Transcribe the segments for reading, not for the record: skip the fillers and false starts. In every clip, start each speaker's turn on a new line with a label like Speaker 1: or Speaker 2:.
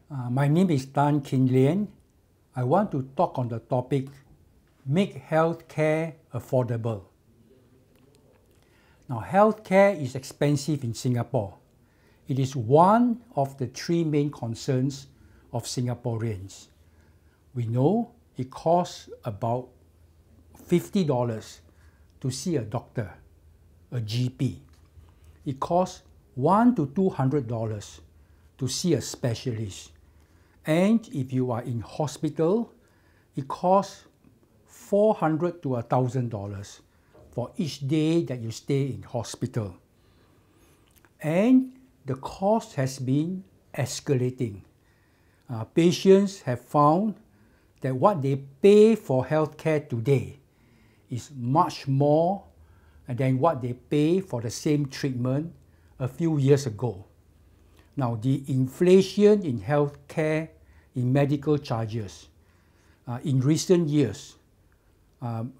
Speaker 1: My name is Kin Lian. I want to talk on the topic, make healthcare affordable. Now, healthcare is expensive in Singapore. It is one of the three main concerns of Singaporeans. We know it costs about $50 to see a doctor, a GP. It costs $100 to $200 to see a specialist. And if you are in hospital, it costs $400 to $1,000 for each day that you stay in hospital. And the cost has been escalating. Patients have found that what they pay for healthcare today is much more than what they pay for the same treatment a few years ago. Now, the inflation in healthcare, in medical charges, in recent years,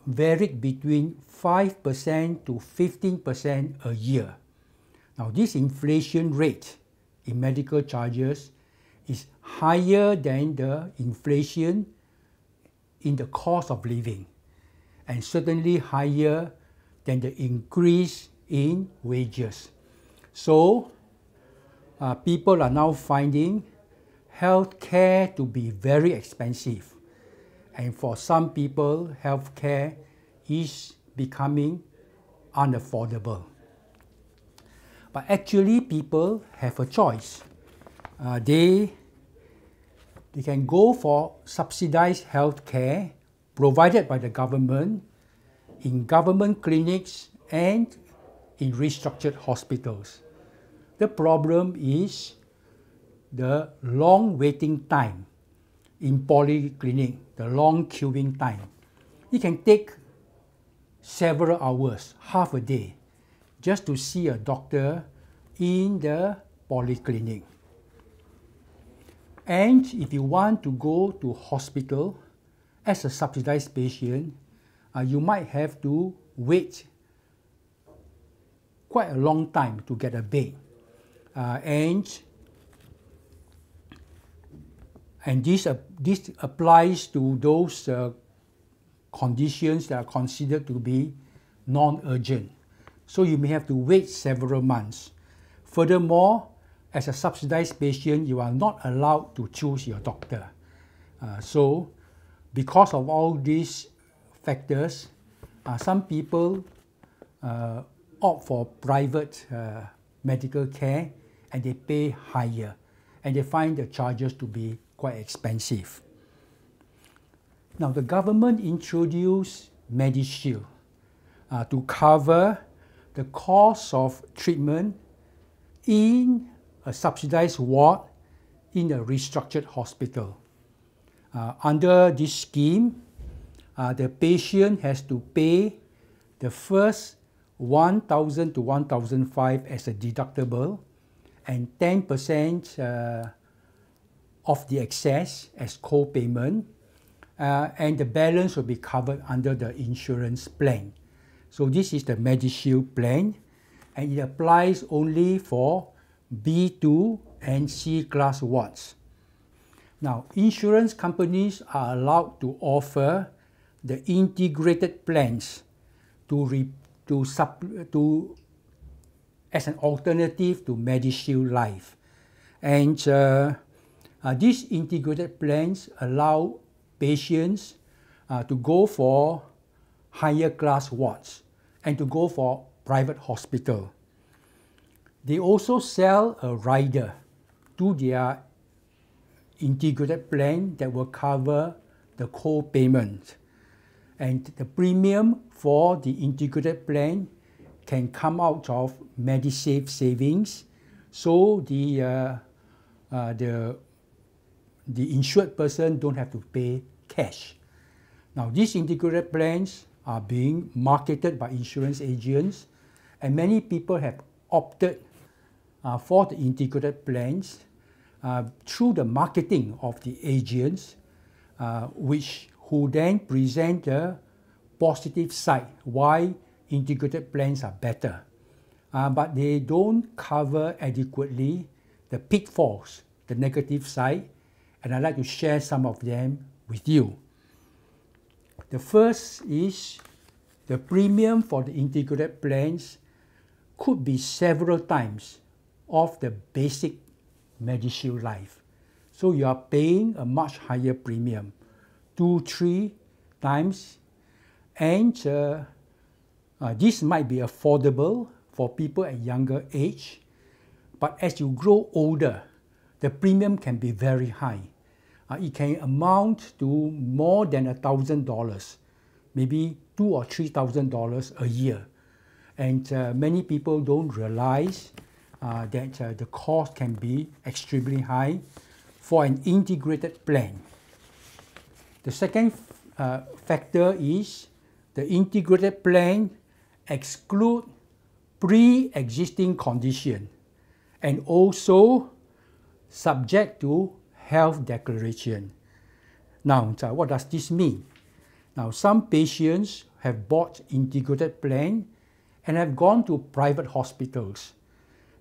Speaker 1: varied between 5% to 15% a year. Now, this inflation rate in medical charges is higher than the inflation in the cost of living, and certainly higher than the increase in wages. So, people are now finding healthcare to be very expensive. And for some people, healthcare is becoming unaffordable. But actually, people have a choice. They can go for subsidized healthcare provided by the government in government clinics and in restructured hospitals. The problem is the long waiting time in polyclinic, the long queuing time. It can take several hours, half a day, just to see a doctor in the polyclinic. And if you want to go to hospital as a subsidized patient, you might have to wait quite a long time to get a bed. And this applies to those conditions that are considered to be non-urgent. So you may have to wait several months. Furthermore, as a subsidized patient, you are not allowed to choose your doctor. So because of all these factors, some people opt for private medical care, and they pay higher, and they find the charges to be quite expensive. Now, the government introduced MediShield to cover the cost of treatment in a subsidized ward in a restructured hospital. Under this scheme, the patient has to pay the first $1,000 to $1,500 as a deductible, and 10% of the excess as co-payment, and the balance will be covered under the insurance plan. So this is the MediShield plan, and it applies only for B2 and C class wards. Now, insurance companies are allowed to offer the integrated plans as an alternative to MediShield Life. And these integrated plans allow patients to go for higher class wards and to go for private hospital. They also sell a rider to their integrated plan that will cover the co-payment. And the premium for the integrated plan can come out of MediSave savings, so the insured person don't have to pay cash. Now, these integrated plans are being marketed by insurance agents, and many people have opted for the integrated plans through the marketing of the agents, who then present the positive side why integrated plans are better. But they don't cover adequately the pitfalls, the negative side, and I'd like to share some of them with you. The first is the premium for the integrated plans could be several times of the basic MediShield Life. So you are paying a much higher premium, 2-3 times, and this might be affordable for people at younger age, but as you grow older, the premium can be very high. It can amount to more than $1,000, maybe $2,000 or $3,000 a year. And many people don't realize that the cost can be extremely high for an integrated plan. The second factor is the integrated plan exclude pre-existing condition and also subject to health declaration. Now, what does this mean? Now, some patients have bought integrated plan and have gone to private hospitals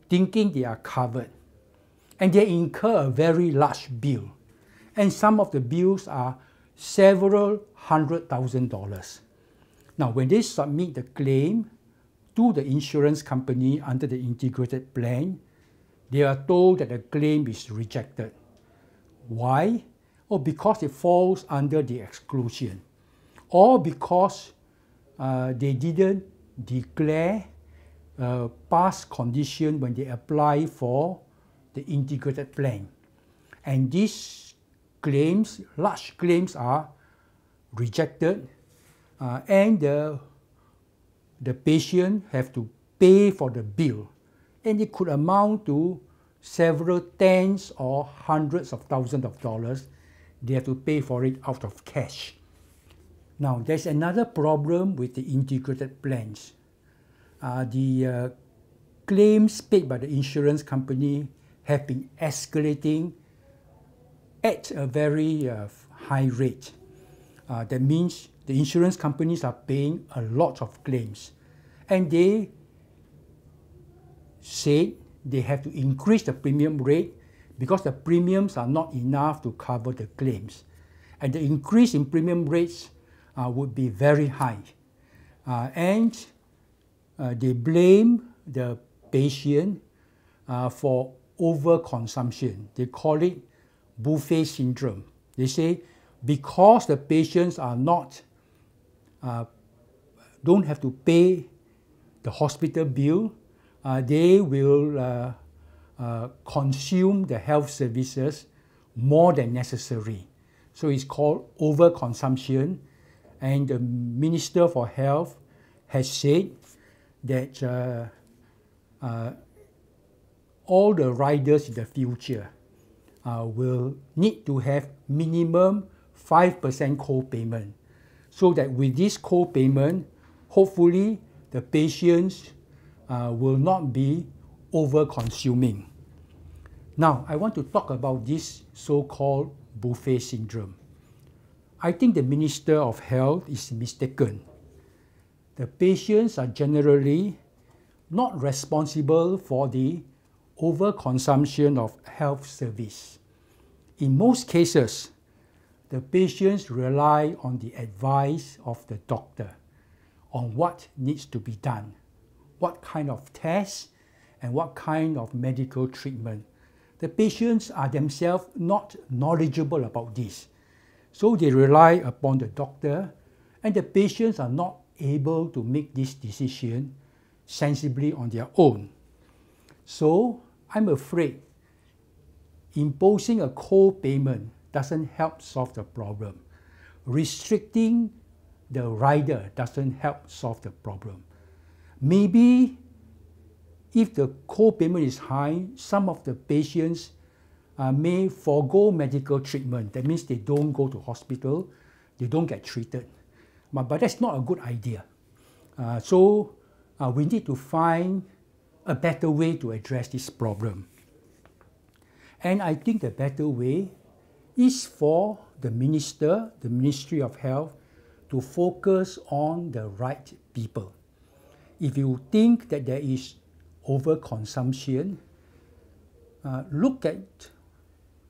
Speaker 1: thinking they are covered, and they incur a very large bill, and some of the bills are several $100,000. Now, when they submit the claim to the insurance company under the integrated plan, they are told that the claim is rejected. Why? Or because it falls under the exclusion, or because they didn't declare past condition when they apply for the integrated plan. And these claims, large claims, are rejected, and the patient have to pay for the bill, and it could amount to several tens or hundreds of thousands of dollars. They have to pay for it out of cash. Now, there's another problem with the integrated plans. The claims paid by the insurance company have been escalating at a very high rate. That means the insurance companies are paying a lot of claims, and they said they have to increase the premium rate because the premiums are not enough to cover the claims. And the increase in premium rates would be very high. And they blame the patient for overconsumption. They call it buffet syndrome. They say because the patients are not don't have to pay the hospital bill, they will consume the health services more than necessary. So it's called overconsumption, and the Minister for Health has said that all the riders in the future will need to have minimum 5% co-payment, so that with this co-payment, hopefully the patients will not be over-consuming. Now, I want to talk about this so-called buffet syndrome. I think the Minister of Health is mistaken. The patients are generally not responsible for the overconsumption of health service. In most cases, the patients rely on the advice of the doctor on what needs to be done, what kind of tests, and what kind of medical treatment. The patients are themselves not knowledgeable about this. So they rely upon the doctor, and the patients are not able to make this decision sensibly on their own. So I'm afraid imposing a co-payment doesn't help solve the problem. Restricting the rider doesn't help solve the problem. Maybe if the co-payment is high, some of the patients may forego medical treatment. That means they don't go to hospital, they don't get treated. But that's not a good idea. So we need to find a better way to address this problem. And I think the better way is for the Ministry of Health, to focus on the right people. If you think that there is overconsumption, look at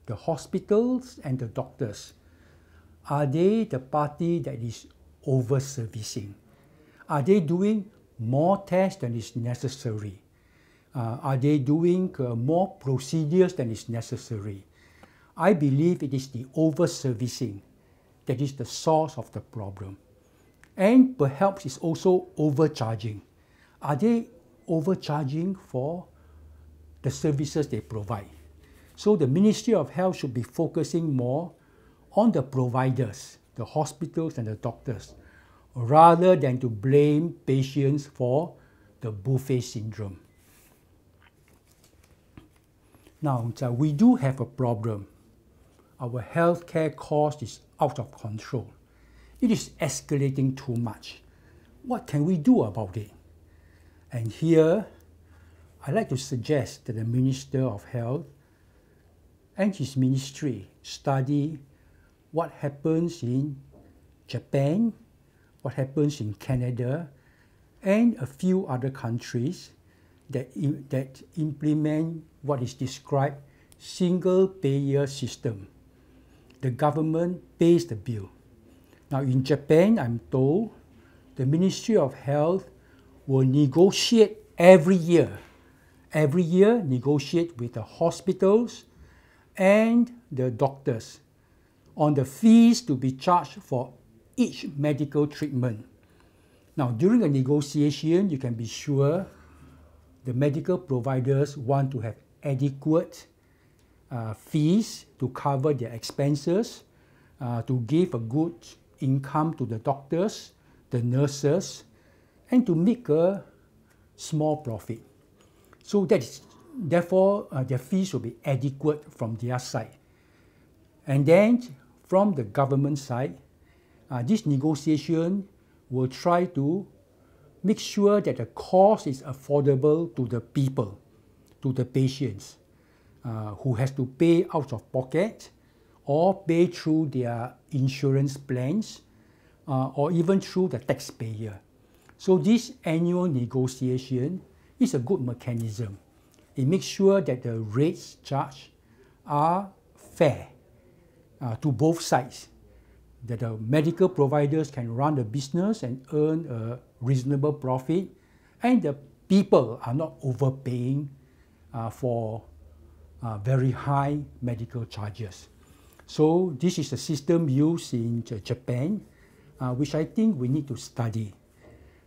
Speaker 1: the hospitals and the doctors, are they the party that is over-servicing? Are they doing more tests than is necessary? Are they doing more procedures than is necessary? I believe it is the over-servicing that is the source of the problem. And perhaps it's also overcharging. Are they overcharging for the services they provide? So the Ministry of Health should be focusing more on the providers, the hospitals and the doctors, rather than to blame patients for the buffet syndrome. Now, we do have a problem. Our healthcare cost is out of control. It is escalating too much. What can we do about it? And here, I'd like to suggest that the Minister of Health and his ministry study what happens in Japan, what happens in Canada, and a few other countries that implement what is described single-payer system. The government pays the bill. Now in Japan, I'm told, the Ministry of Health will negotiate every year negotiate with the hospitals and the doctors on the fees to be charged for each medical treatment. Now, during a negotiation, you can be sure the medical providers want to have adequate fees to cover their expenses, to give a good income to the doctors, the nurses, and to make a small profit. So therefore, their fees will be adequate from their side. And then from the government side, this negotiation will try to make sure that the cost is affordable to the people, to the patients, who has to pay out of pocket or pay through their insurance plans, or even through the taxpayer. So this annual negotiation is a good mechanism. It makes sure that the rates charged are fair to both sides, that the medical providers can run the business and earn a reasonable profit, and the people are not overpaying for very high medical charges. So this is a system used in Japan, which I think we need to study.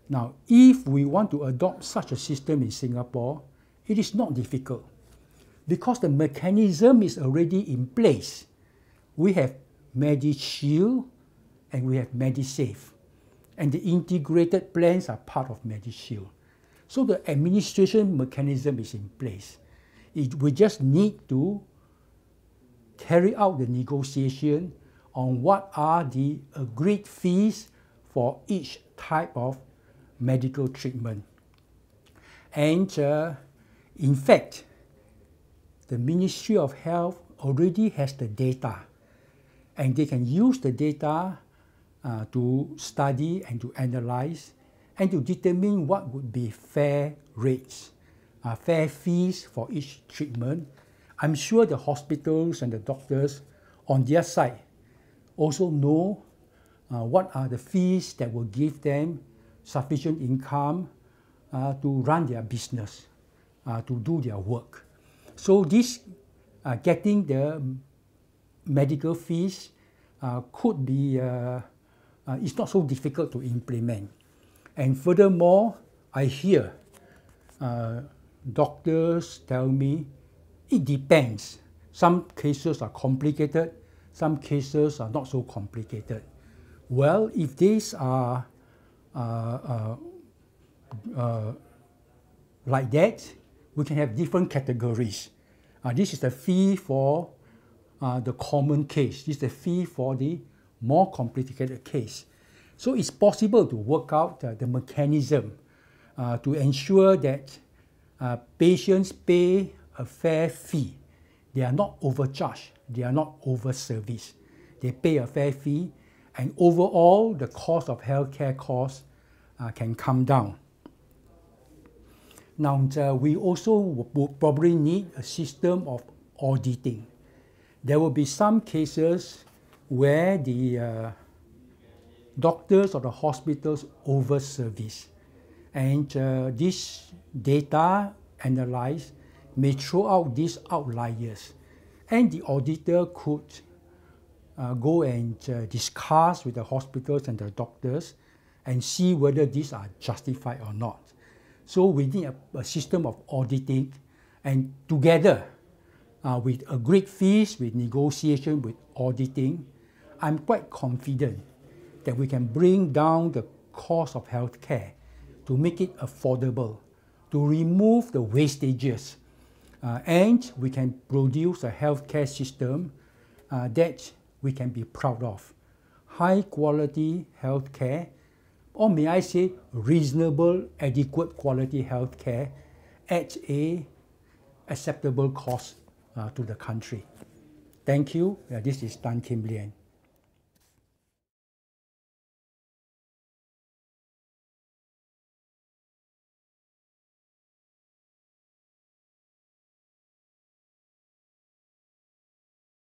Speaker 1: Now, if we want to adopt such a system in Singapore, it is not difficult because the mechanism is already in place. We have MediShield and we have MediSave, and the integrated plans are part of MediShield. So the administration mechanism is in place. We just need to carry out the negotiation on what are the agreed fees for each type of medical treatment. And in fact, the Ministry of Health already has the data, and they can use the data to study and to analyze and to determine what would be fair rates, fair fees for each treatment. I'm sure the hospitals and the doctors on their side also know what are the fees that will give them sufficient income to run their business, to do their work. So this getting the medical fees could be, it's not so difficult to implement. And furthermore, I hear doctors tell me it depends. Some cases are complicated, some cases are not so complicated. Well, if these are like that, we can have different categories. This is the fee for the common case. This is the fee for the more complicated case. So it's possible to work out the mechanism to ensure that patients pay a fair fee. They are not overcharged. They are not over-serviced. They pay a fair fee, and overall, the cost of healthcare costs can come down. Now, we also would probably need a system of auditing. There will be some cases where the doctors or the hospitals over-service, and this data analyzed may throw out these outliers, and the auditor could go and discuss with the hospitals and the doctors and see whether these are justified or not. So we need a system of auditing, and together with agreed fees, with negotiation, with auditing, I'm quite confident that we can bring down the cost of healthcare to make it affordable, to remove the wastages, and we can produce a healthcare system that we can be proud of. High quality healthcare, or may I say reasonable, adequate quality healthcare at a acceptable cost to the country. Thank you. This is Kin Lian.